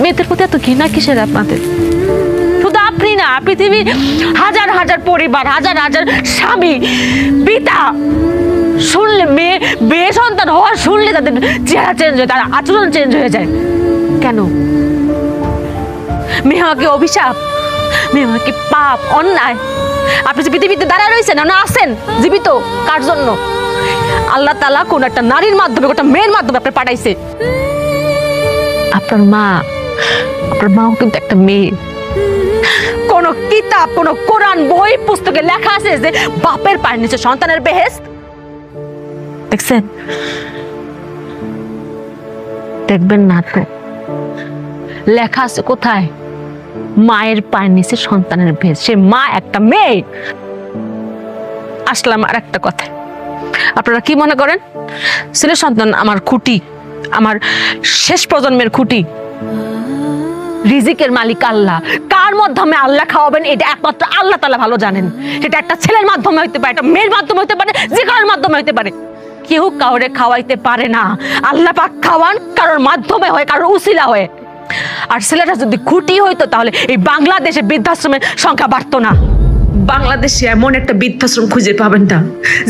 মেয়েদের প্রতি এত ঘৃণা কিসের আপনাদের? শুধু আপনি না, পৃথিবীর হাজার হাজার পরিবার, হাজার হাজার স্বামী, পিতা শুনলে মেয়ে সন্তান হওয়া শুনলে তাদের চেহারা চেঞ্জ হয়, তার আচরণ চেঞ্জ হয়ে যায়। কেন? মেয়ে আমাকে অভিশাপ, মেয়ে আমাকে পাপ, অন্যায়। আপনি যে পৃথিবীতে দাঁড়ায় রয়েছেন না আছেন জীবিত কার জন্য? আল্লাহ তাআলা কোন একটা নারীর মাধ্যমে, একটা মেয়ের মাধ্যমে আপনি পাঠাইছে। আপনার মাও কিন্তু একটা মেয়ে। কোন কিতাব, কোন কোরআন বই পুস্তকে লেখা আছে যে বাপের পায়ের নিচে সন্তানের বেহেশত? দেখছেন? দেখবেন না তো। লেখা আছে কোথায়? মায়ের পায়ের নিচে সন্তানের বেহেশত। সে মা একটা মেয়ে। আসলাম আর একটা কথা, আপনারা কি মনে করেন ছেলে সন্তান আমার খুঁটি, আমার শেষ প্রজন্মের খুঁটি? রিজিকের মালিক আল্লাহ। কার মাধ্যমে আল্লাহ খাওয়াবেন এটা একমাত্র আল্লাহ তাআলা ভালো জানেন। সেটা একটা ছেলের মাধ্যমে হইতে পারে, একটা মেয়ের মাধ্যমে হইতে পারে, যে কারোর মাধ্যমে হইতে পারে। কেউ কাউরে খাওয়াইতে পারে না। আল্লাহ পাক খাওয়ান কারোর মাধ্যমে হয়, কারোর উসিলা হয়। আর ছেলেটা যদি খুঁটি হইতো তাহলে এই বাংলাদেশে বৃদ্ধাশ্রমের সংখ্যা বাড়তো না। বাংলাদেশে এমন একটা বৃদ্ধাশ্রম খুঁজে পাবেন না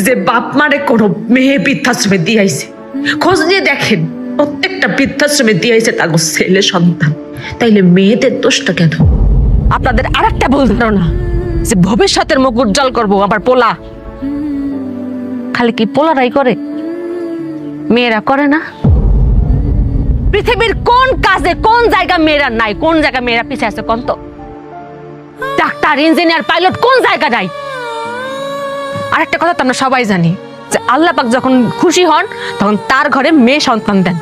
যে বাপ মারে কোনো মেয়ে বৃদ্ধাশ্রমে দিয়েছে। খোঁজ নিয়ে দেখেন, প্রত্যেকটা বৃদ্ধাশ্রমে দিয়েছে তার ছেলে সন্তান। তাইলে মেয়েদের দোষটা কেন? আপনাদের আরেকটা ভুল ধারণা যে ভবিষ্যতের মুখ উজ্জ্বল করবো আবার পোলা। খালি কি পোলারাই করে? মেয়েরা করে না? পৃথিবীর কোন কাজে কোন জায়গা মেয়েরা নাই? কোন জায়গা মেয়েরা পিছিয়ে আছে কোন তো? ডাক্তার, ইঞ্জিনিয়ার, পাইলট কোন জায়গা নাই? আরেকটা কথা তো আমরা সবাই জানি যে আল্লাহ পাক যখন খুশি হন তখন তার ঘরে মেয়ে সন্তান দেন।